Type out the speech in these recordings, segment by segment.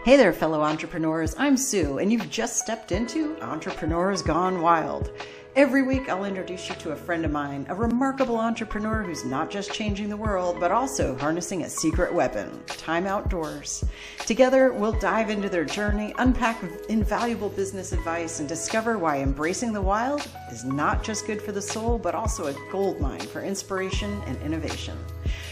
Hey there, fellow entrepreneurs. I'm Sue, and you've just stepped into Entrepreneurs Gone Wild. Every week, I'll introduce you to a friend of mine, a remarkable entrepreneur who's not just changing the world, but also harnessing a secret weapon, time outdoors. Together, we'll dive into their journey, unpack invaluable business advice, and discover why embracing the wild is not just good for the soul, but also a goldmine for inspiration and innovation.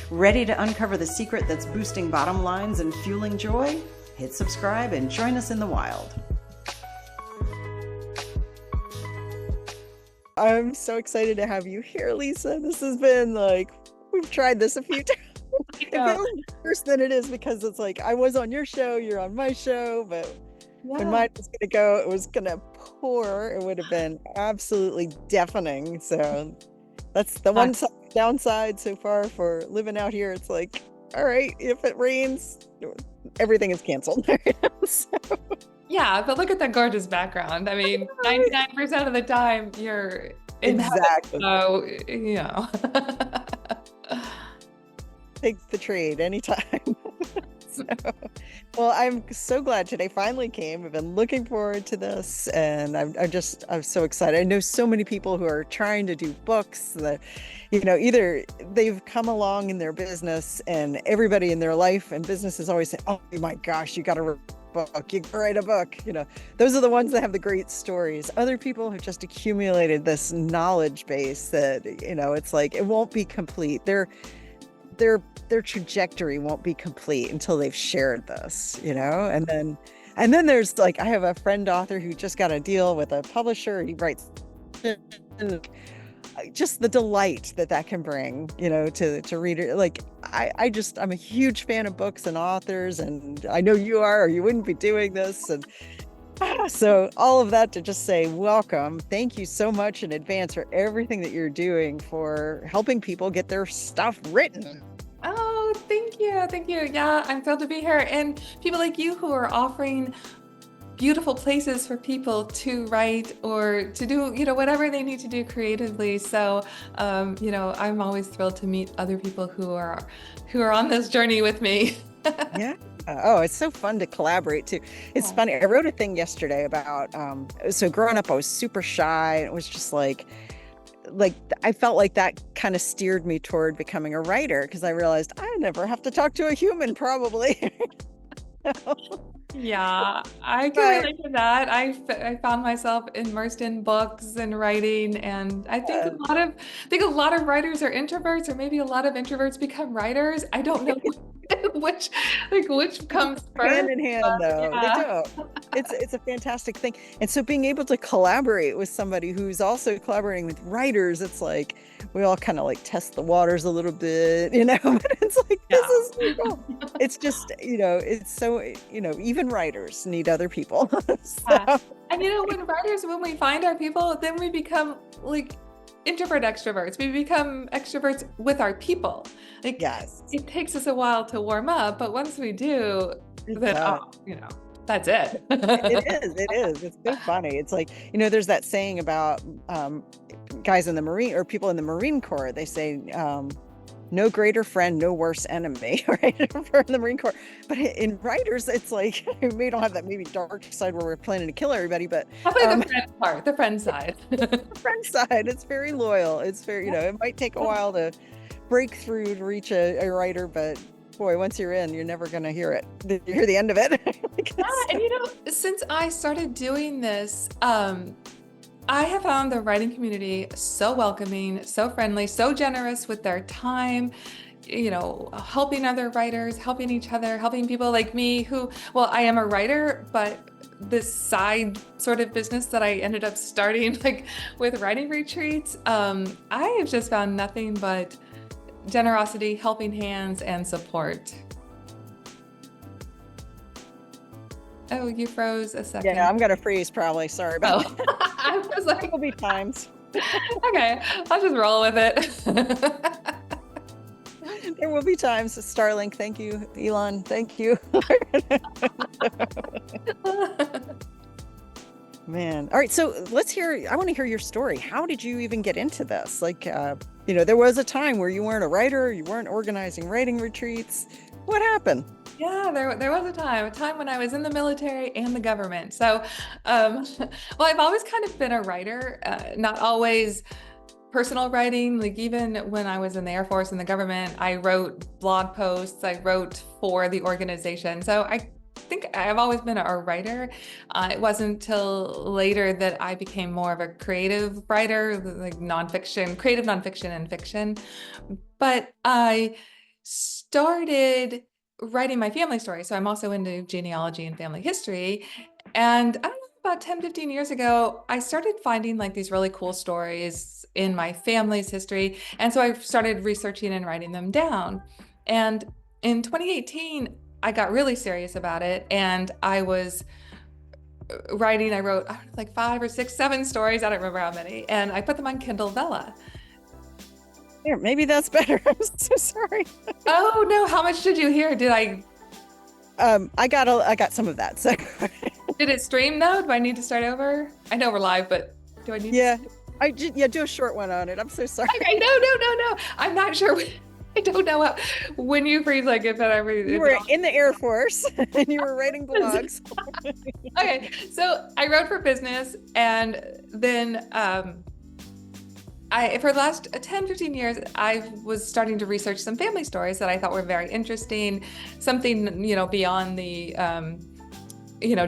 Ready to uncover the secret that's boosting bottom lines and fueling joy? Hit subscribe and join us in the wild. I'm so excited to have you here, Lisa. This has been we've tried this a few times. It feels worse than it is because it's like I was on your show, you're on my show, but when mine was going to go, it was going to pour. It would have been absolutely deafening. So that's the one downside so far for living out here. It's like, all right, if it rains, everything is canceled. So. Yeah, but look at that gorgeous background. I mean, 99% of the time you're in exactly. Heaven, so, Take the trade anytime. Well, I'm so glad today finally came. I've been looking forward to this, and I'm so excited. I know so many people who are trying to do books that, either they've come along in their business, and everybody in their life and business is always saying, "Oh my gosh, you got to write a book. You gotta write a book." Those are the ones that have the great stories. Other people have just accumulated this knowledge base that, it's like it won't be complete. Their trajectory won't be complete until they've shared this, and then there's I have a friend author who just got a deal with a publisher. He writes, and just the delight that can bring, to reader. I'm a huge fan of books and authors, and I know you are, or you wouldn't be doing this. And so all of that to just say, welcome. Thank you so much in advance for everything that you're doing for helping people get their stuff written. Oh, thank you. Thank you. Yeah, I'm thrilled to be here. And people like you who are offering beautiful places for people to write or to do, whatever they need to do creatively. So, I'm always thrilled to meet other people who are on this journey with me. Yeah. Oh, it's so fun to collaborate too. It's funny. I wrote a thing yesterday about, so growing up, I was super shy. It was just like I felt like that kind of steered me toward becoming a writer, because I realized I never have to talk to a human probably. Yeah, I can relate to that. I found myself immersed in books and writing, and I think a lot of writers are introverts, or maybe a lot of introverts become writers. I don't know which comes first. Hand in hand, though. Yeah. They do. It's a fantastic thing. And so being able to collaborate with somebody who's also collaborating with writers, it's like we all kind of test the waters a little bit, but it's like, this is so cool. It's just, it's so, even writers need other people. So. And when we find our people, then we become introvert extroverts. We become extroverts with our people. Yes. It takes us a while to warm up, but once we do, then that's it. It is. It's so funny. It's like, there's that saying about guys in the Marine, or people in the Marine Corps. They say, no greater friend, no worse enemy, right? For the Marine Corps. But in writers, it's like, we don't have that maybe dark side where we're planning to kill everybody, but probably the friend part, the friend side. The friend side, it's very loyal. It's very, it might take a while to break through to reach a writer, but boy, once you're in, you're never going to hear it. You hear the end of it. And since I started doing this, I have found the writing community so welcoming, so friendly, so generous with their time, helping other writers, helping each other, helping people like me who, I am a writer, but this side sort of business that I ended up starting with writing retreats, I have just found nothing but generosity, helping hands, and support. Oh, you froze a second. Yeah, I'm going to freeze probably. Sorry about that. I was like, there will be times. Okay, I'll just roll with it. There will be times. Starlink, thank you. Elon, thank you. Man. All right. So I want to hear your story. How did you even get into this? There was a time where you weren't a writer, you weren't organizing writing retreats. What happened? Yeah, there was a time when I was in the military and the government. So, um, well, I've always kind of been a writer, not always personal writing. Like even when I was in the Air Force and the government, I wrote blog posts, I wrote for the organization. So I think I've always been a writer. It wasn't until later that I became more of a creative writer, like nonfiction, creative nonfiction and fiction. But I started writing my family story. So I'm also into genealogy and family history. And I don't know, about 10, 15 years ago, I started finding like these really cool stories in my family's history. And so I started researching and writing them down. And in 2018, I got really serious about it. And I was writing, I wrote, I don't know, like 5 or 6, 7 stories. I don't remember how many. And I put them on Kindle Vella. Here, maybe that's better. I'm so sorry. Oh no, how much did you hear? I got some of that. So Did it stream though? Do I need to start over? I know we're live, but do I need yeah, to? do a short one on it. I'm so sorry. Okay, no. I'm not sure. I don't know when you freeze, like if ever. You were in the Air Force and you were writing blogs. Okay, so I wrote for business, and then for the last 10, 15 years, I was starting to research some family stories that I thought were very interesting, something, beyond the,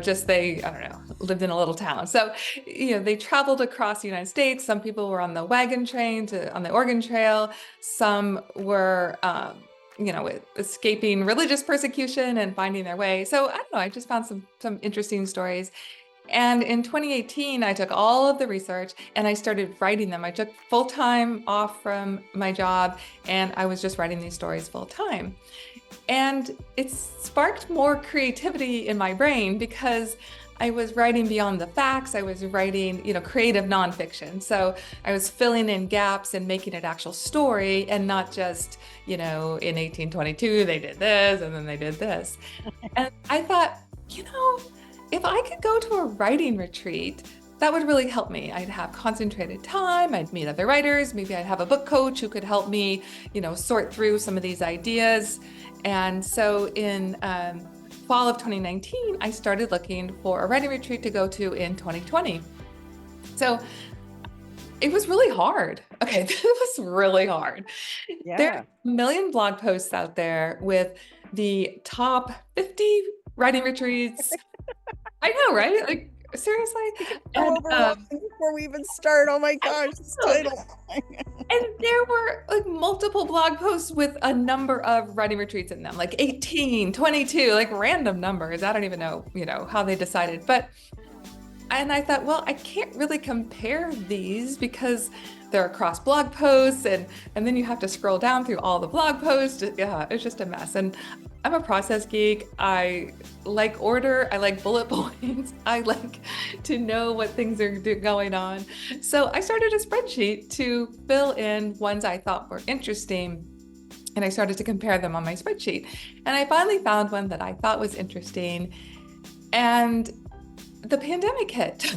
just I don't know, lived in a little town. So, they traveled across the United States. Some people were on the wagon train on the Oregon Trail. Some were, escaping religious persecution and finding their way. So I don't know, I just found some interesting stories. And in 2018, I took all of the research and I started writing them. I took full time off from my job and I was just writing these stories full time. And it sparked more creativity in my brain because I was writing beyond the facts. I was writing, creative nonfiction. So I was filling in gaps and making an actual story and not just, in 1822, they did this and then they did this. And I thought, if I could go to a writing retreat, that would really help me. I'd have concentrated time, I'd meet other writers, maybe I'd have a book coach who could help me, sort through some of these ideas. And so in fall of 2019, I started looking for a writing retreat to go to in 2020. So it was really hard. Okay, this was really hard. Yeah. There are a million blog posts out there with the top 50 writing retreats. I know, right? Like, seriously? And, before we even start, oh my gosh, this title. And there were like multiple blog posts with a number of writing retreats in them, like 18, 22, like random numbers. I don't even know, how they decided. And I thought, well, I can't really compare these because they're across blog posts and then you have to scroll down through all the blog posts. Yeah, it's just a mess. And I'm a process geek. I like order. I like bullet points. I like to know what things are going on. So I started a spreadsheet to fill in ones I thought were interesting. And I started to compare them on my spreadsheet. And I finally found one that I thought was interesting. And the pandemic hit.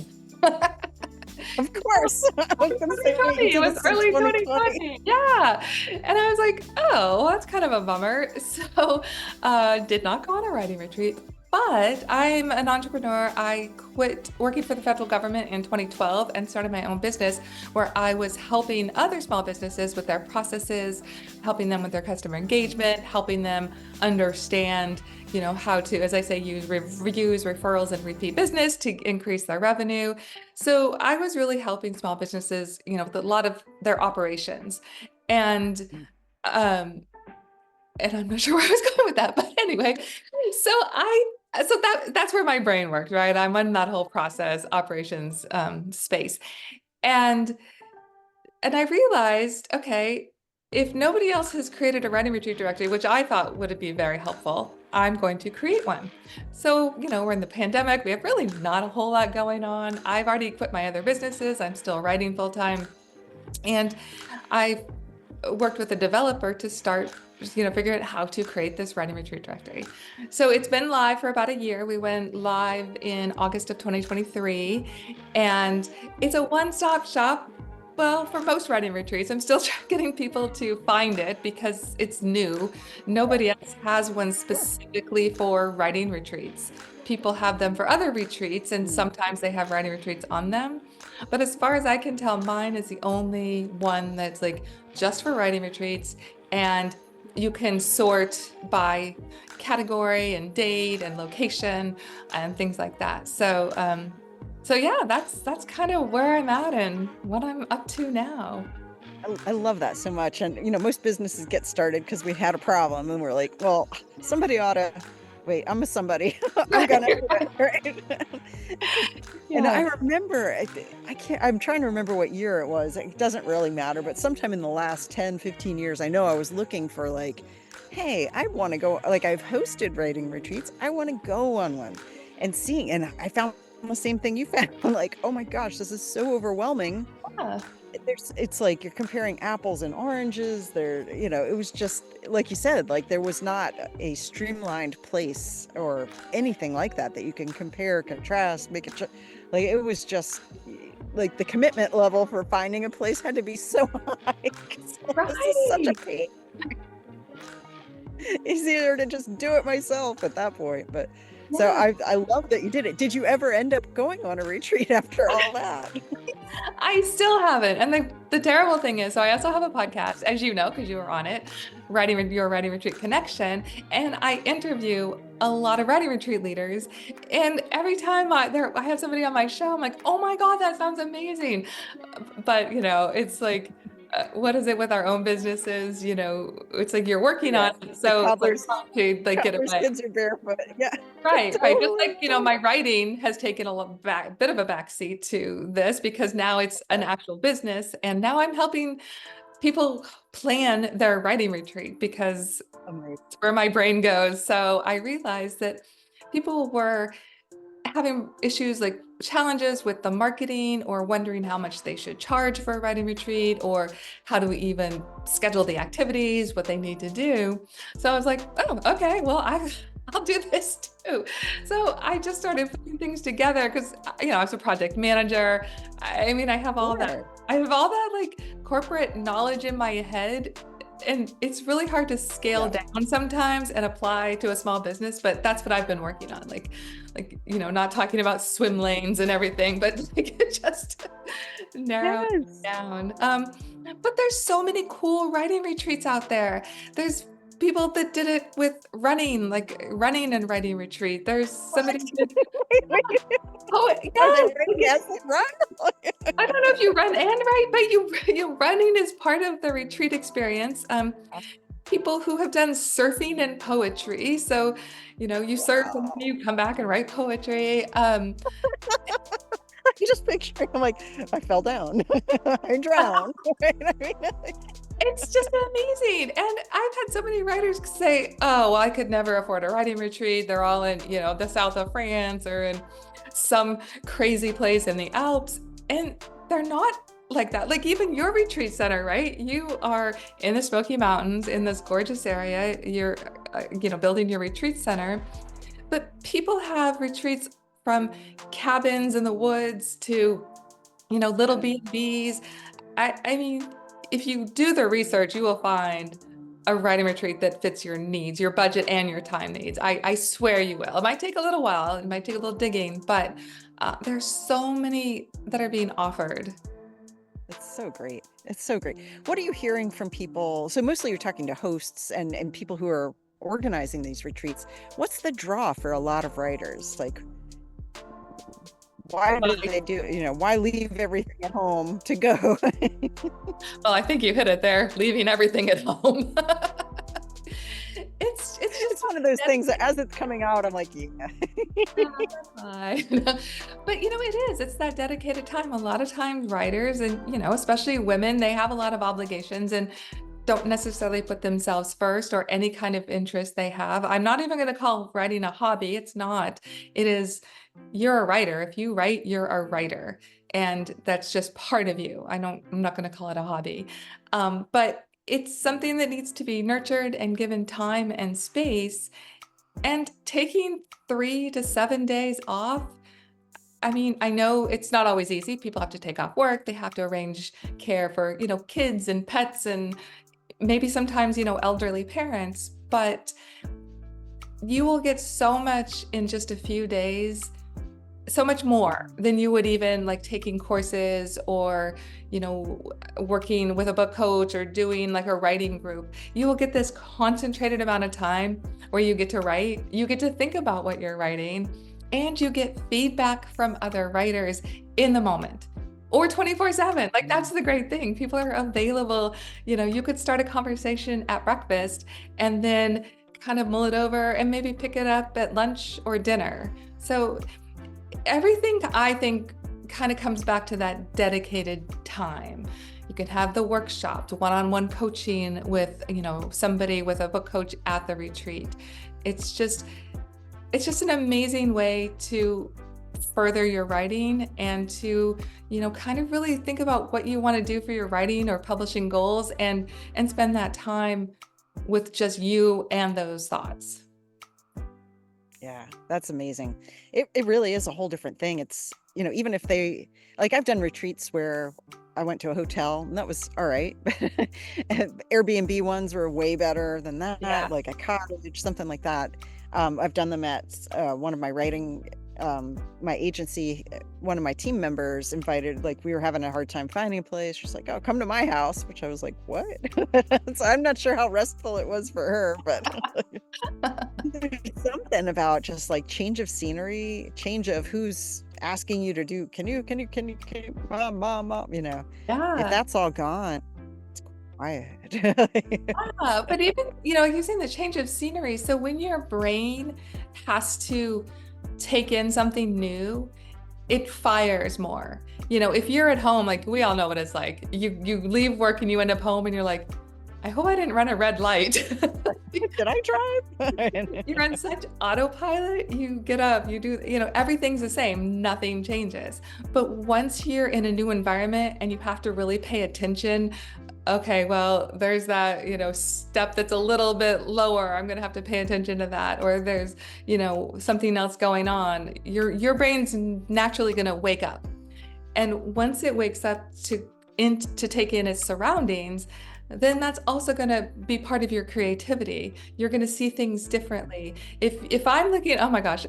Of course. It was early 2020. Yeah. And I was like, oh, well, that's kind of a bummer. So did not go on a writing retreat, but I'm an entrepreneur. I quit working for the federal government in 2012 and started my own business where I was helping other small businesses with their processes, helping them with their customer engagement, helping them understand how to, as I say, use reviews, referrals, and repeat business to increase their revenue. So I was really helping small businesses, with a lot of their operations. And I'm not sure where I was going with that, but anyway, so that's where my brain worked, right? I'm in that whole process operations space. And I realized, okay, if nobody else has created a writing retreat directory, which I thought would be very helpful, I'm going to create one. So, we're in the pandemic. We have really not a whole lot going on. I've already quit my other businesses. I'm still writing full time. And I worked with a developer to start, figure out how to create this writing retreat directory. So it's been live for about a year. We went live in August of 2023. And it's a one-stop shop, Well, for most writing retreats, I'm still getting people to find it because it's new. Nobody else has one Sure. specifically for writing retreats. People have them for other retreats, and Mm. sometimes they have writing retreats on them. But as far as I can tell, mine is the only one that's like just for writing retreats. And you can sort by category and date and location and things like that. So yeah, that's kind of where I'm at and what I'm up to now. I love that so much. And, most businesses get started because we had a problem and we're like, well, somebody ought to, wait, I'm a somebody. I'm gonna do it, right? And I Yeah. remember, I can't, I'm trying to remember what year it was. It doesn't really matter, but sometime in the last 10, 15 years, I know I was looking for like, hey, I want to go, like I've hosted writing retreats. I want to go on one and seeing, and I found the same thing you found. Like, oh my gosh, this is so overwhelming. Yeah. It's like you're comparing apples and oranges. It was just like you said, like there was not a streamlined place or anything like that you can compare, contrast, make it like it was just like the commitment level for finding a place had to be so high. This is such a Right. pain. Easier to just do it myself at that point. But so Yeah. I love that you did it. Did you ever end up going on a retreat after all that? I still haven't. And the terrible thing is, so I also have a podcast, as you know, because you were on it, your Writing Retreat Connection. And I interview a lot of writing retreat leaders. And every time I have somebody on my show, I'm like, oh my God, that sounds amazing. But, it's like, what is it with our own businesses? It's like you're working Yeah, on it. the So it's like hard to like get cobbler's away. kids are barefoot. Yeah, Right, right. Just totally. like, my writing has taken a bit of a backseat to this because now it's an actual business. And now I'm helping people plan their writing retreat because Amazing. it's where my brain goes. So I realized that people were having issues like challenges with the marketing or wondering how much they should charge for a writing retreat or how do we even schedule the activities, what they need to do. So I was like, oh, okay, well, I'll do this too. So I just started putting things together because, I was a project manager. I mean, Sure. I have all that like corporate knowledge in my head. And it's really hard to scale Yeah. down sometimes and apply to a small business, but that's what I've been working on. Not talking about swim lanes and everything, but like just narrow Yes. down. But there's so many cool writing retreats out there. There's people that did it with running, like running and writing retreat. There's somebody who did, Wait, wait. oh Are they yes, right? Yes, they run. I don't know if you run and write, but you running is part of the retreat experience. People who have done surfing and poetry. So, you surf and Wow. you come back and write poetry. I just picture I'm like, I fell down. I drowned. Right? I mean, It's just amazing. And I've had so many writers say, oh, well, I could never afford a writing retreat. They're all in, the south of France or in some crazy place in the Alps. And they're not like that. Like even your retreat center, right? You are in the Smoky Mountains in this gorgeous area. You're, building your retreat center. But people have retreats from cabins in the woods to, little B&Bs. I mean, if you do the research, you will find a writing retreat that fits your needs, your budget and your time needs. I swear you will. It might take a little while, it might take a little digging, but there's so many that are being offered. it's so great. It's so great. What are you hearing from people? So mostly you're talking to hosts and people who are organizing these retreats. What's the draw for a lot of writers? Like, why do they do, why leave everything at home to go? Well, I think you hit it there, leaving everything at home. It's It's just one of those things that as it's coming out, I'm like, yeah. fine. But it is. It's that dedicated time. A lot of times writers and, especially women, they have a lot of obligations and don't necessarily put themselves first or any kind of interest they have. I'm not even going to call writing a hobby. It's not. It is, you're a writer. If you write, you're a writer. And that's just part of you. I'm not going to call it a hobby. But it's something that needs to be nurtured and given time and space. And taking 3 to 7 days off, I mean, I know it's not always easy. People have to take off work. They have to arrange care for, kids and pets and maybe sometimes, elderly parents, but you will get so much in just a few days, so much more than you would even like taking courses or, working with a book coach or doing like a writing group. You will get this concentrated amount of time where you get to write, you get to think about what you're writing, and you get feedback from other writers in the moment or 24/7. Like that's the great thing. People are available. You could start a conversation at breakfast and then kind of mull it over and maybe pick it up at lunch or dinner. So everything I think kind of comes back to that dedicated time. You can have the workshops, one-on-one coaching with, somebody with a book coach at the retreat. It's just an amazing way to further your writing and to, kind of really think about what you want to do for your writing or publishing goals and spend that time with just you and those thoughts. Yeah, that's amazing. It really is a whole different thing. It's, even if I've done retreats where I went to a hotel and that was all right. Airbnb ones were way better than that, Yeah. like a cottage, something like that. I've done them at one of my writing, my agency, one of my team members invited, like we were having a hard time finding a place. She's like, oh, come to my house, which I was like, what? So I'm not sure how restful it was for her, but there's something about just like change of scenery, change of who's asking you to do, can you, mom, if Yeah. that's all gone, it's quiet. But even, you're saying the change of scenery. So when your brain has to take in something new, it fires more. If you're at home, like we all know what it's like. You leave work and you end up home and you're like, I hope I didn't run a red light. Did I drive? You're on such autopilot. You get up, you do, everything's the same. Nothing changes. But once you're in a new environment and you have to really pay attention, okay, well, there's that, step that's a little bit lower. I'm going to have to pay attention to that. Or there's, something else going on. Your brain's naturally going to wake up. And once it wakes up to take in its surroundings, then that's also going to be part of your creativity. You're going to see things differently. If I'm looking, oh my gosh,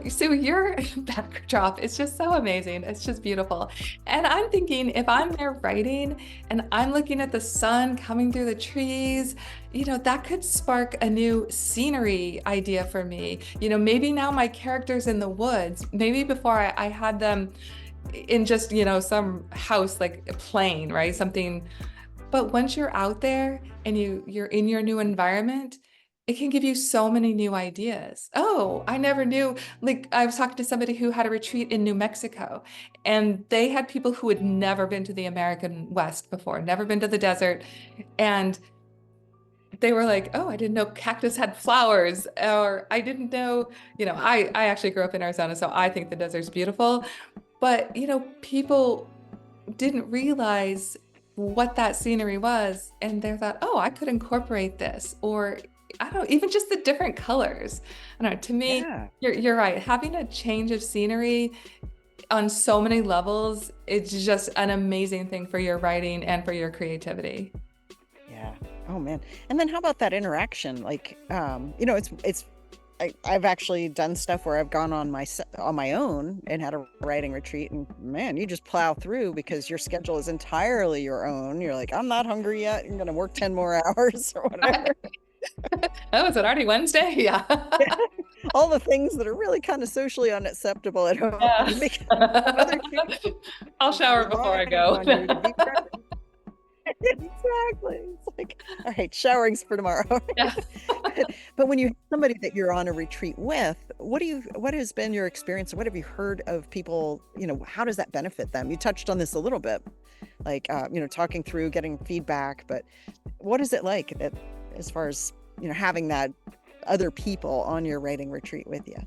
Sue, your backdrop, it's just so amazing. It's just beautiful. And I'm thinking, if I'm there writing and I'm looking at the sun coming through the trees, that could spark a new scenery idea for me. Maybe now my character's in the woods. Maybe before I had them in just, some house, like a plane, right? Something. But once you're out there and you're in your new environment, it can give you so many new ideas. Oh, I never knew. Like I was talking to somebody who had a retreat in New Mexico, and they had people who had never been to the American West before, never been to the desert. And they were like, oh, I didn't know cactus had flowers, or I didn't know, I actually grew up in Arizona, so I think the desert's beautiful. But, people didn't realize what that scenery was, and they thought, oh, I could incorporate this, or I don't know, even just the different colors. I don't know, to me, Yeah. you're right. Having a change of scenery on so many levels, it's just an amazing thing for your writing and for your creativity. Yeah. Oh man. And then how about that interaction? Like, I've actually done stuff where I've gone on my own and had a writing retreat, and man, you just plow through because your schedule is entirely your own. You're like, I'm not hungry yet. I'm going to work 10 more hours or whatever. Oh, is it already Wednesday? Yeah. All the things that are really kind of socially unacceptable at home. Yeah. You make other people I'll shower before I go. on you to be present. Exactly. It's like, all right, showering's for tomorrow. Yeah. But when you have somebody that you're on a retreat with, what has been your experience? What have you heard of people, how does that benefit them? You touched on this a little bit, like, talking through, getting feedback, but what is it like that as far as, having that other people on your writing retreat with you?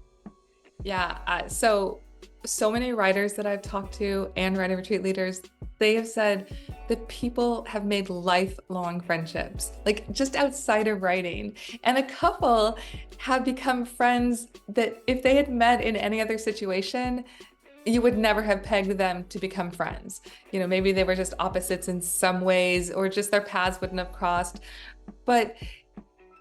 Yeah. So many writers that I've talked to and writing retreat leaders, they have said that people have made lifelong friendships, like just outside of writing. And a couple have become friends that if they had met in any other situation, you would never have pegged them to become friends. Maybe they were just opposites in some ways, or just their paths wouldn't have crossed. But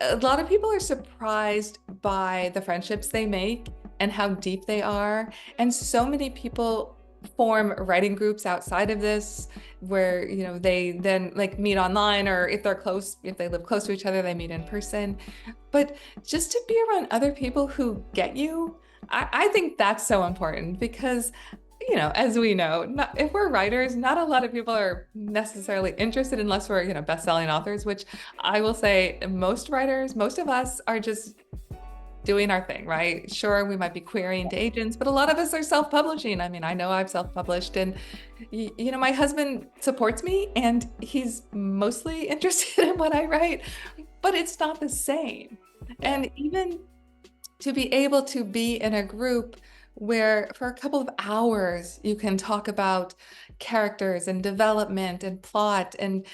a lot of people are surprised by the friendships they make and how deep they are. And so many people form writing groups outside of this where, they then like meet online, or if they live close to each other, they meet in person. But just to be around other people who get you, I think that's so important, because as we know, if we're writers, not a lot of people are necessarily interested unless we're, best-selling authors, which I will say most writers, most of us are just doing our thing, right? Sure, we might be querying to agents, but a lot of us are self-publishing. I mean, I know I've self-published, and my husband supports me and he's mostly interested in what I write, but it's not the same. And even to be able to be in a group where for a couple of hours you can talk about characters and development and plot and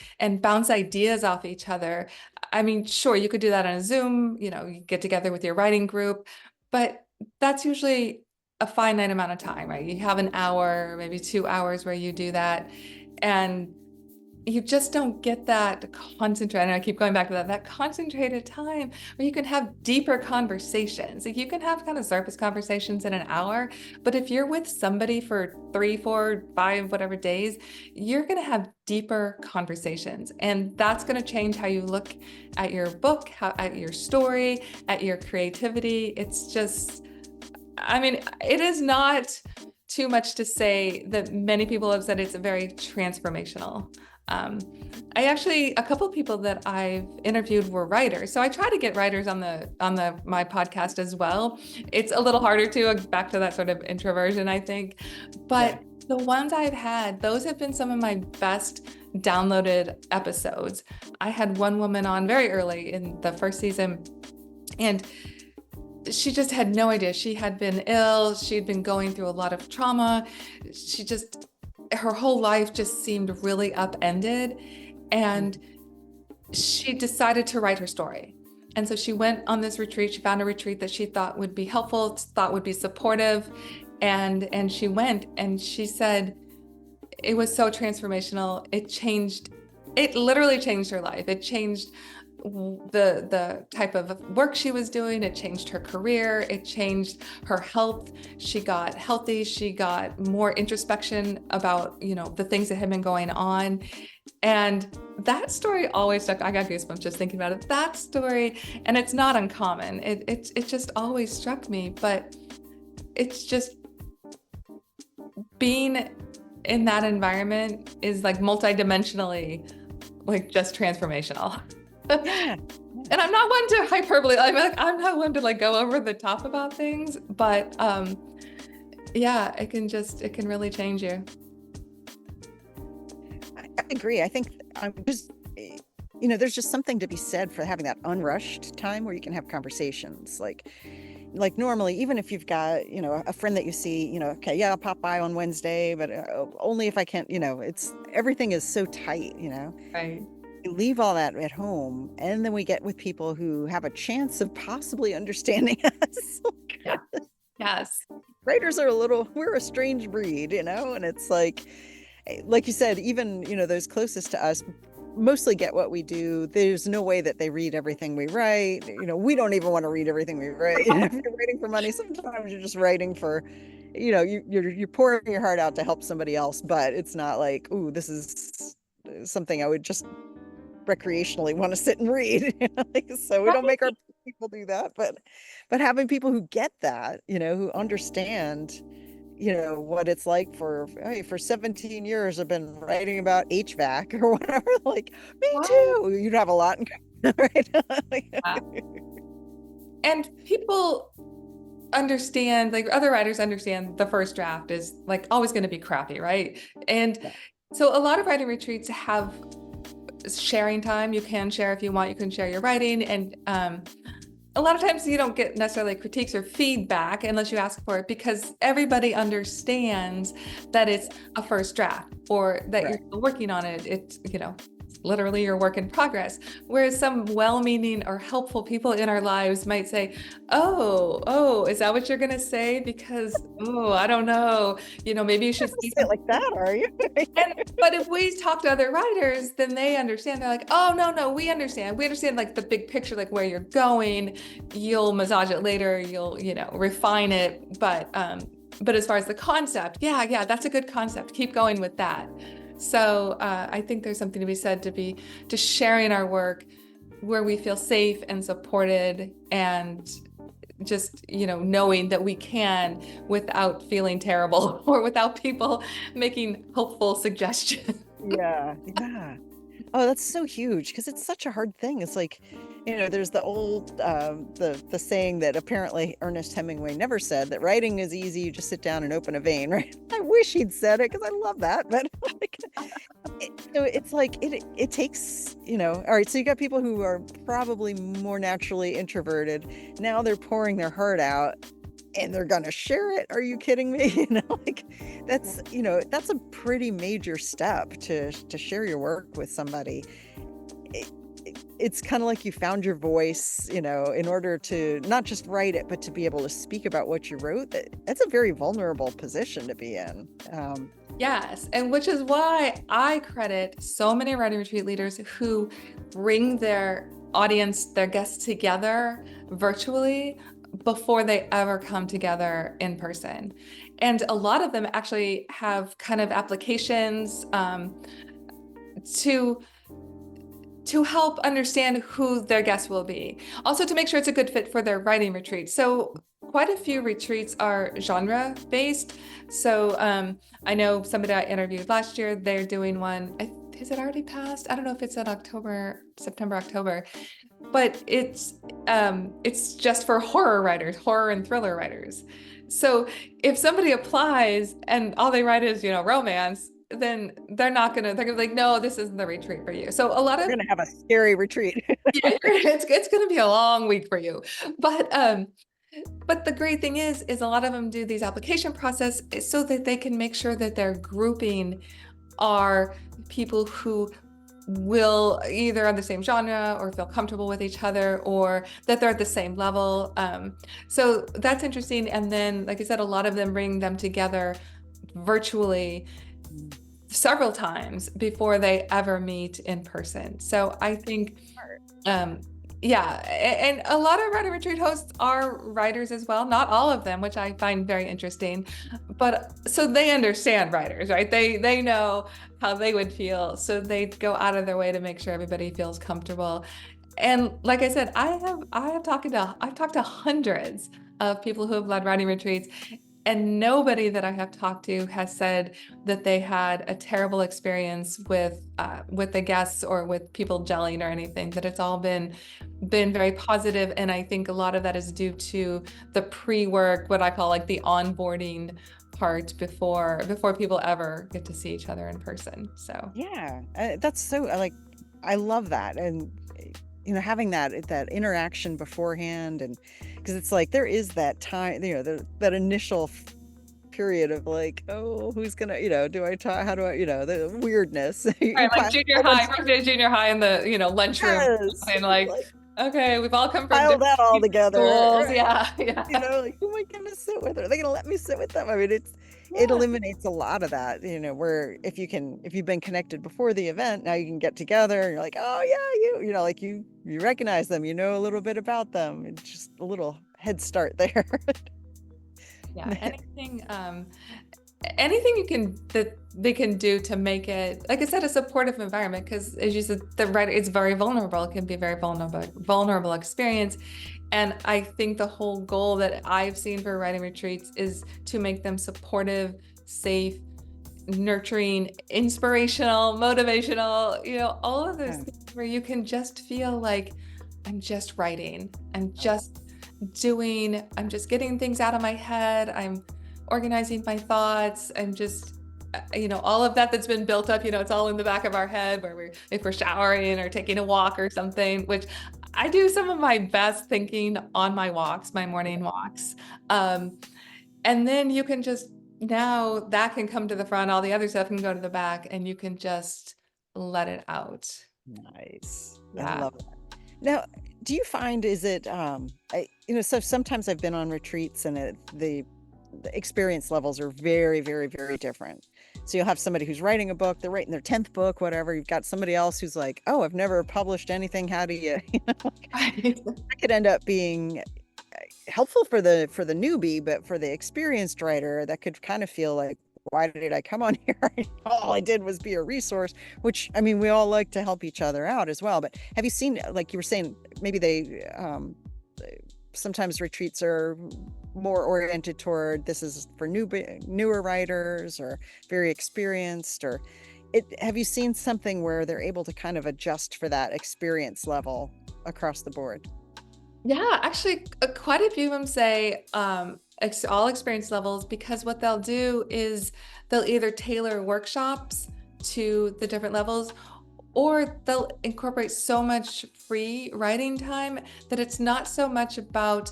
bounce ideas off each other. I mean, sure, you could do that on a Zoom, you get together with your writing group, but that's usually a finite amount of time, right? You have an hour, maybe 2 hours where you do that, and you just don't get that concentrated, and I keep going back to that concentrated time where you can have deeper conversations. Like, you can have kind of surface conversations in an hour, but if you're with somebody for 3, 4, 5, whatever days, you're going to have deeper conversations. And that's going to change how you look at your book, at your story, at your creativity. It's just, I mean, it is not too much to say that many people have said it's very transformational. A couple of people that I've interviewed were writers. So I try to get writers on my podcast as well. It's a little harder to, back to that sort of introversion, I think. But the ones I've had, those have been some of my best downloaded episodes. I had one woman on very early in the first season, and she just had no idea. She had been ill. She'd been going through a lot of trauma. Her whole life just seemed really upended, and she decided to write her story. And so she went on this retreat. She found a retreat that she thought would be helpful, thought would be supportive, and she went, and she said it was so transformational. It literally changed her life. It changed the type of work she was doing. It changed her career. It changed her health. She got healthy. She got more introspection about, the things that had been going on. And that story always stuck. I got goosebumps just thinking about it. That story, and it's not uncommon. It just always struck me, but it's just being in that environment is like multidimensionally, like just transformational. And I'm not one to hyperbole. I'm not one to like go over the top about things, but it can really change you. I agree. I think I'm just, there's just something to be said for having that unrushed time where you can have conversations. Like normally, even if you've got, a friend that you see, okay, yeah, I'll pop by on Wednesday, but only if I can't, everything is so tight, Right. We leave all that at home, and then we get with people who have a chance of possibly understanding us. Yeah. Yes. Writers are we're a strange breed, and it's like you said, even, those closest to us mostly get what we do. There's no way that they read everything we write. We don't even want to read everything we write. If you're writing for money, sometimes you're just writing for, you're pouring your heart out to help somebody else, but it's not like, ooh, this is something I would just recreationally want to sit and read. So we don't make our people do that, but having people who get that, who understand, what it's like for 17 years I've been writing about HVAC or whatever, like me too. You'd have a lot in common, right? And people understand, like other writers understand, the first draft is like always going to be crappy, right? And so a lot of writing retreats have sharing time. You can share if you want. You can share your writing, and a lot of times you don't get necessarily critiques or feedback unless you ask for it, because everybody understands that it's a first draft, or that you're still working on it. It's literally your work in progress. Whereas some well-meaning or helpful people in our lives might say, oh, is that what you're going to say? Because, oh, I don't know. Maybe you should say Say it like that, are you? but if we talk to other writers, then they understand. They're like, oh, no, we understand. We understand like the big picture, like where you're going. You'll massage it later. You'll, refine it. But as far as the concept, yeah, that's a good concept. Keep going with that. So I think there's something to be said to sharing our work where we feel safe and supported, and just knowing that we can without feeling terrible or without people making helpful suggestions. Yeah. Oh, that's so huge, because it's such a hard thing. It's like, there's the old the saying that apparently Ernest Hemingway never said, that writing is easy, you just sit down and open a vein, right? I wish he'd said it, because I love that, but like, it's like it takes, all right, so you got people who are probably more naturally introverted. Now they're pouring their heart out and they're gonna share it. Are you kidding me? Like that's a pretty major step to share your work with somebody. It's kind of like you found your voice, in order to not just write it, but to be able to speak about what you wrote. That's a very vulnerable position to be in. Yes, and which is why I credit so many writing retreat leaders who bring their audience, their guests together virtually before they ever come together in person. And a lot of them actually have kind of applications to help understand who their guests will be. Also to make sure it's a good fit for their writing retreat. So quite a few retreats are genre based. So I know somebody I interviewed last year, they're doing one. Is it already passed? I don't know if it's in September, October, but it's just for horror writers, horror and thriller writers. So if somebody applies and all they write is, romance, then they're gonna be like, no, this isn't the retreat for you. So a lot of We're gonna have a scary retreat. yeah, it's gonna be a long week for you. But the great thing is a lot of them do these application process so that they can make sure that their grouping are people who will either on the same genre or feel comfortable with each other, or that they're at the same level. So that's interesting. And then, like I said, a lot of them bring them together virtually several times before they ever meet in person. So I think, yeah, and a lot of writer retreat hosts are writers as well. Not all of them, which I find very interesting, but so they understand writers, right? They know how they would feel, so they go out of their way to make sure everybody feels comfortable. And like I said, I've talked to hundreds of people who have led writing retreats, and nobody that I have talked to has said that they had a terrible experience with the guests or with people gelling or anything. That it's all been very positive, and I think a lot of that is due to the pre-work, what I call like the onboarding part before people ever get to see each other in person. So yeah, that's so I love that. And having that interaction beforehand, and because it's like there is that time, that initial period of like, oh, who's gonna, do I talk, how do I, the weirdness. Right, like junior high, first day of junior high in the lunchroom, Yes, and like, okay, we've all come from pile that different all together, schools. right? Yeah. Like, who am I gonna sit with? Are they gonna let me sit with them? I mean, it eliminates a lot of that, where if you've been connected before the event, now you can get together and you're like, oh yeah, like you recognize them, a little bit about them. It's just a little head start there. Yeah, anything that they can do to make it, like I said, a supportive environment, because as you said, the writer, it's very vulnerable. It can be a very vulnerable experience. And I think the whole goal that I've seen for writing retreats is to make them supportive, safe, nurturing, inspirational, motivational, all of those things where you can just feel like, I'm just writing, I'm just getting things out of my head, I'm organizing my thoughts, I'm just, all of that's been built up, it's all in the back of our head where if we're showering or taking a walk or something, which I do some of my best thinking on my walks, my morning walks. And then you can just, now that can come to the front, all the other stuff can go to the back, and you can just let it out. Nice. I Yeah. love that. Now, do you find is it so sometimes I've been on retreats and the experience levels are very, very, very different. So you'll have somebody who's writing a book, they're writing their 10th book, whatever. You've got somebody else who's like, oh, I've never published anything. How do you, that could end up being helpful for the newbie, but for the experienced writer, that could kind of feel like, why did I come on here? All I did was be a resource, which I mean, we all like to help each other out as well. But have you seen, like you were saying, maybe sometimes retreats are more oriented toward this is for newer writers or very experienced, or have you seen something where they're able to kind of adjust for that experience level across the board? Yeah, actually, quite a few of them say all experience levels, because what they'll do is they'll either tailor workshops to the different levels, or they'll incorporate so much free writing time that it's not so much about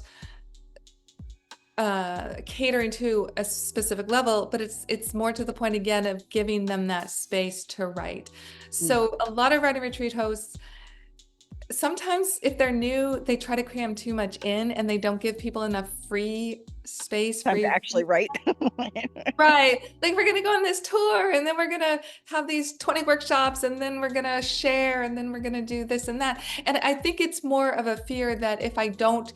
catering to a specific level, but it's more to the point again of giving them that space to write. So a lot of writing retreat hosts, sometimes if they're new, they try to cram too much in and they don't give people enough free space, Time to free, actually write. right? Like, we're gonna go on this tour and then we're gonna have these 20 workshops and then we're gonna share and then we're gonna do this and that. And I think it's more of a fear that if I don't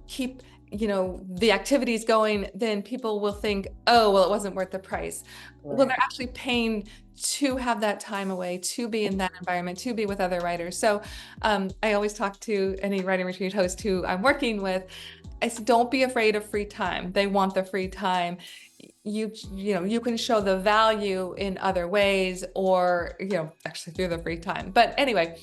keep the activities going, then people will think, oh, well, it wasn't worth the price. Well, they're actually paying to have that time away, to be in that environment, to be with other writers. So I always talk to any writing retreat host who I'm working with. I said, don't be afraid of free time. They want the free time. You can show the value in other ways, or actually through the free time. But anyway,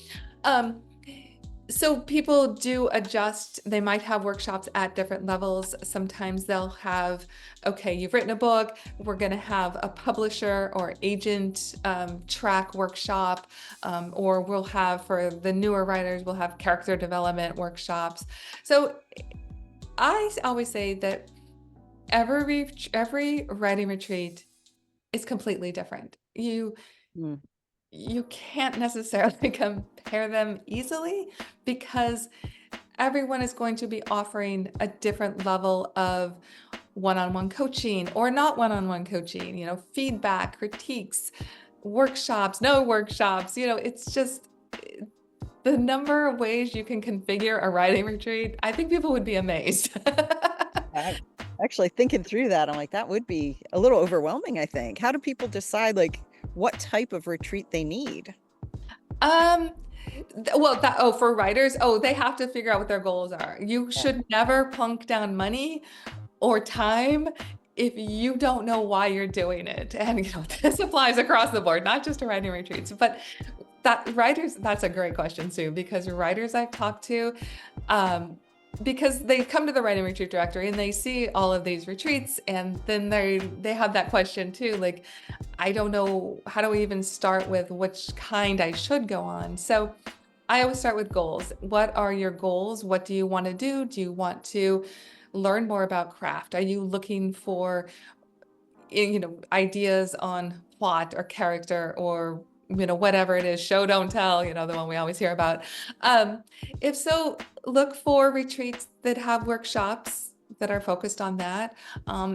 so people do adjust. They might have workshops at different levels. Sometimes they'll have, okay, you've written a book, we're going to have a publisher or agent track workshop, or we'll have, for the newer writers, we'll have character development workshops. So I always say that every writing retreat is completely different. You can't necessarily compare them easily, because everyone is going to be offering a different level of one-on-one coaching or not one-on-one coaching, feedback, critiques, workshops, no workshops. It's just the number of ways you can configure a writing retreat. I think people would be amazed. Actually, thinking through that, I'm like, that would be a little overwhelming, I think. How do people decide what type of retreat they need? Well, for writers, they have to figure out what their goals are. You should never plunk down money or time if you don't know why you're doing it. And this applies across the board, not just to writing retreats, but that's a great question, Sue, because writers I've talked to, because they come to the writing retreat directory and they see all of these retreats, and then they have that question too, like, I don't know, how do we even start with which kind I should go on? So I always start with goals. What are your goals? What do you want to do? Do you want to learn more about craft? Are you looking for ideas on plot or character, or whatever it is, show don't tell, the one we always hear about. If so, look for retreats that have workshops that are focused on that.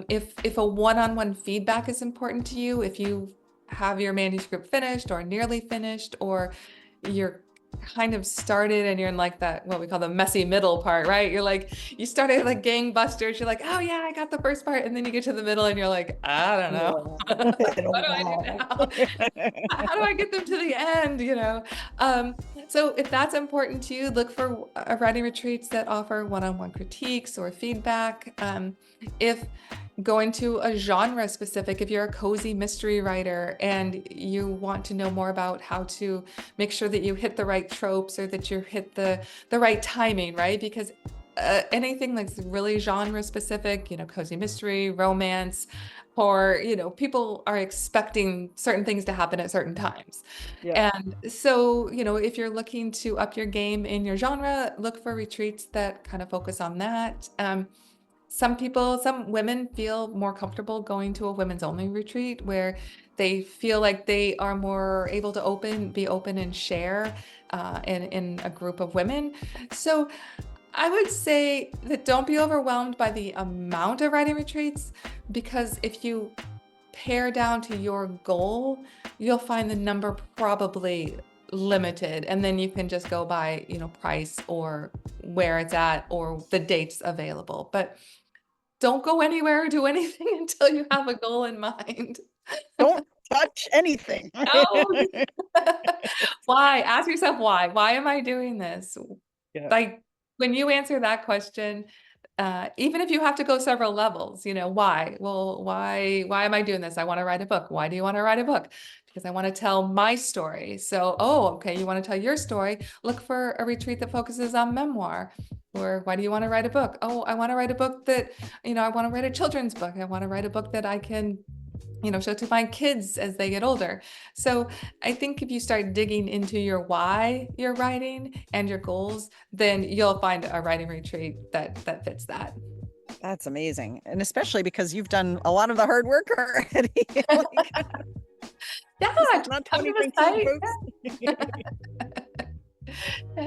If a one-on-one feedback is important to you, if you have your manuscript finished or nearly finished, or you're kind of started and you're in like that, what we call the messy middle part, right? You started like gangbusters. You're like, oh yeah, I got the first part. And then you get to the middle and you're like, I don't know. What do I do now? How do I get them to the end? So if that's important to you, look for writing retreats that offer one-on-one critiques or feedback. If going to a genre specific, if you're a cozy mystery writer and you want to know more about how to make sure that you hit the right tropes, or that you hit the right timing, right? Because anything like really genre specific, cozy mystery, romance, or people are expecting certain things to happen at certain times. Yeah. And so if you're looking to up your game in your genre, look for retreats that kind of focus on that. some women feel more comfortable going to a women's only retreat where they feel like they are more able to be open and share in a group of women. So I would say that don't be overwhelmed by the amount of writing retreats, because if you pare down to your goal, you'll find the number probably limited, and then you can just go by, price or where it's at or the dates available. But don't go anywhere or do anything until you have a goal in mind. Don't touch anything. No. Why? Ask yourself why. Why am I doing this? Yeah. Like, when you answer that question, even if you have to go several levels, why? Well, why am I doing this? I want to write a book. Why do you want to write a book? Because I want to tell my story. So, oh, okay, you want to tell your story? Look for a retreat that focuses on memoir. Or why do you want to write a book? Oh, I want to write a book that, I want to write a children's book. I want to write a book that I can show to my kids as they get older. So I think if you start digging into your why you're writing and your goals, then you'll find a writing retreat that fits that. That's amazing. And especially because you've done a lot of the hard work already. Yeah, Not come to the 2019, site. folks.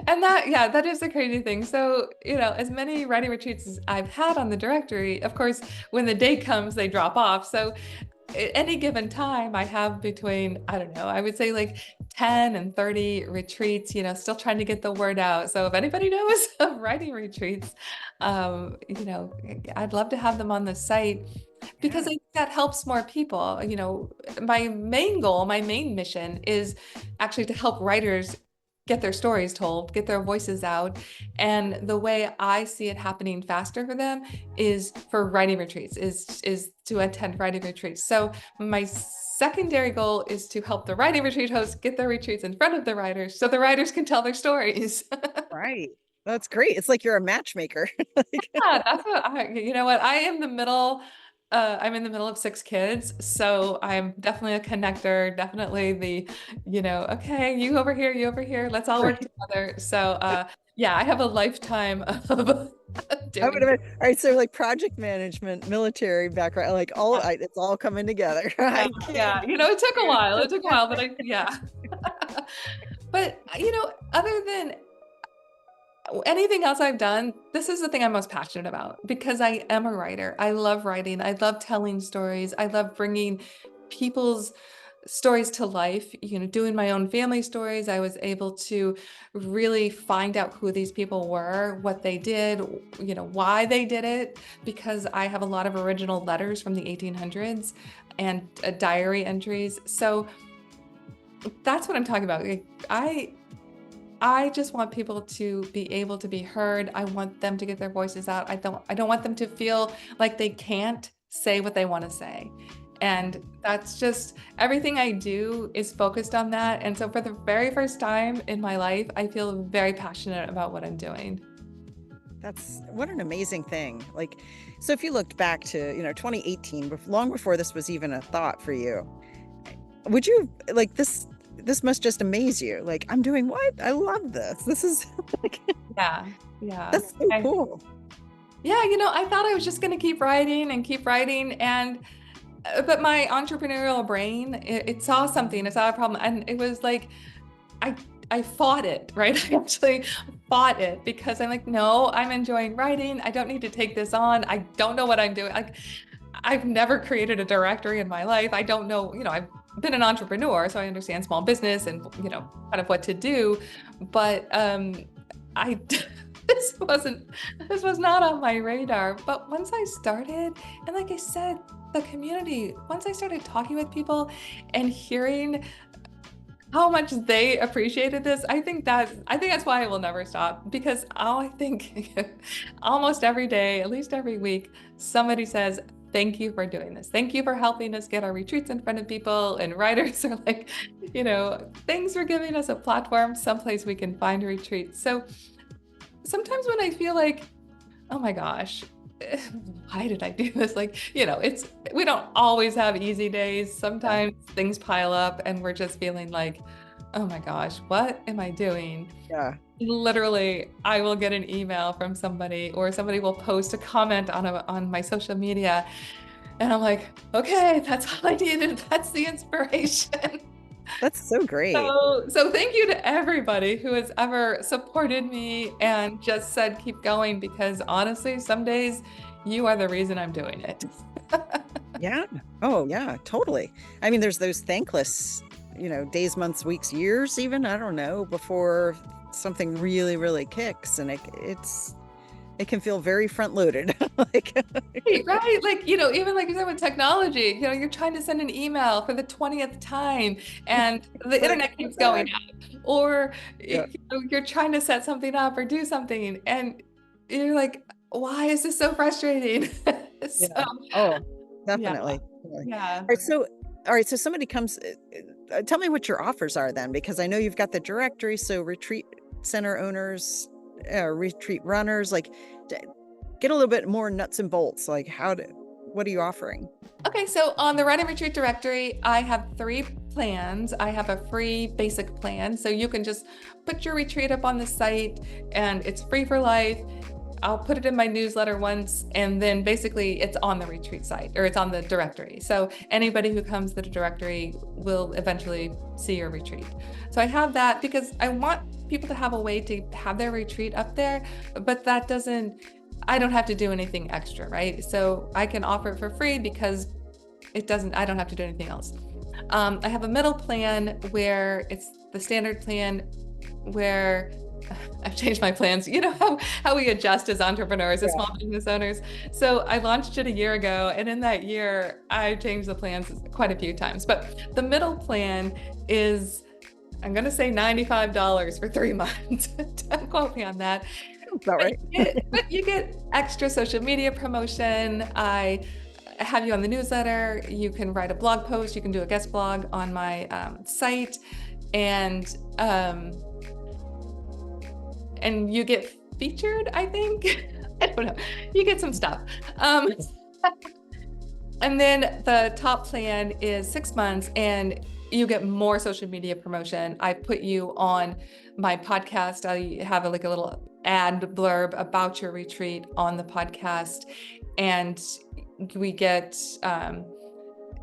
And that is the crazy thing. So, as many writing retreats as I've had on the directory, of course, when the day comes, they drop off. So at any given time, I have between, I don't know, I would say like 10 and 30 retreats, still trying to get the word out. So if anybody knows of writing retreats, I'd love to have them on the site, because I think that helps more people. My main goal, my main mission is actually to help writers get their stories told, get their voices out. And the way I see it happening faster for them is for writing retreats, is to attend writing retreats. So my secondary goal is to help the writing retreat hosts get their retreats in front of the writers so the writers can tell their stories. Right. That's great. It's like you're a matchmaker. Yeah, that's you know what? I'm in the middle of 6 kids, so I'm definitely a connector, definitely okay, you over here, let's all work together. So, yeah, I have a lifetime of doing All right, so like project management, military background, like it's all coming together. yeah, yeah. It took a while. It took a while, but yeah. But, other than anything else I've done, this is the thing I'm most passionate about, because I am a writer. I love writing. I love telling stories. I love bringing people's stories to life. Doing my own family stories, I was able to really find out who these people were, what they did, why they did it, because I have a lot of original letters from the 1800s and diary entries. So that's what I'm talking about. I just want people to be able to be heard. I want them to get their voices out. I don't want them to feel like they can't say what they want to say. And that's just, everything I do is focused on that. And so for the very first time in my life, I feel very passionate about what I'm doing. What an amazing thing. So if you looked back to, 2018, long before this was even a thought for you, would you this must just amaze you. I'm doing what? I love this. This is yeah. That's so cool. Yeah, I thought I was just going to keep writing, but my entrepreneurial brain, it saw something, it saw a problem, and it was like, I fought it, right? I actually fought it, because I'm like, no, I'm enjoying writing. I don't need to take this on. I don't know what I'm doing. I've never created a directory in my life. I don't know, I've been an entrepreneur, so I understand small business and, kind of what to do. But this was not on my radar. But once I started, and like I said, the community, once I started talking with people and hearing how much they appreciated this, I think that's why I will never stop, because I think almost every day, at least every week, somebody says, thank you for doing this. Thank you for helping us get our retreats in front of people. And writers are like, thanks for giving us a platform, someplace we can find a retreat. So sometimes when I feel like, oh my gosh, why did I do this? We don't always have easy days. Sometimes things pile up and we're just feeling like, oh my gosh, what am I doing? Yeah. Literally, I will get an email from somebody, or somebody will post a comment on my social media, and I'm like, okay, that's all I needed. That's the inspiration. That's so great. So thank you to everybody who has ever supported me and just said keep going, because honestly, some days you are the reason I'm doing it. Yeah. Oh, yeah, totally. I mean, there's those thankless, days, months, weeks, years, even, I don't know, before something really, really kicks. And it can feel very front loaded. Like, Right? Like, even like you said with technology, you're trying to send an email for the 20th time and the internet keeps going out. Or yeah, you're trying to set something up or do something and you're like, why is this so frustrating? So, yeah. Oh, yeah, definitely. Definitely. yeah. All right. So somebody comes, tell me what your offers are then, because I know you've got the directory. So retreat center owners, retreat runners, like get a little bit more nuts and bolts. Like what are you offering? Okay, so on the Writing Retreat directory, I have 3 plans. I have a free basic plan, so you can just put your retreat up on the site and it's free for life. I'll put it in my newsletter once, and then basically it's on the retreat site, or it's on the directory. So anybody who comes to the directory will eventually see your retreat. So I have that because I want people to have a way to have their retreat up there, but I don't have to do anything extra, right? So I can offer it for free because I don't have to do anything else. I have a middle plan where it's the standard plan where I've changed my plans. You know how we adjust as entrepreneurs, as small business owners. So I launched it a year ago, and in that year, I changed the plans quite a few times. But the middle plan is, I'm going to say $95 for 3 months. Don't quote me on that. About right. But you get extra social media promotion. I have you on the newsletter. You can write a blog post. You can do a guest blog on my site, and you get featured, I think. I don't know. You get some stuff. And then the top plan is 6 months, and you get more social media promotion. I put you on my podcast. I have a little ad blurb about your retreat on the podcast, and we get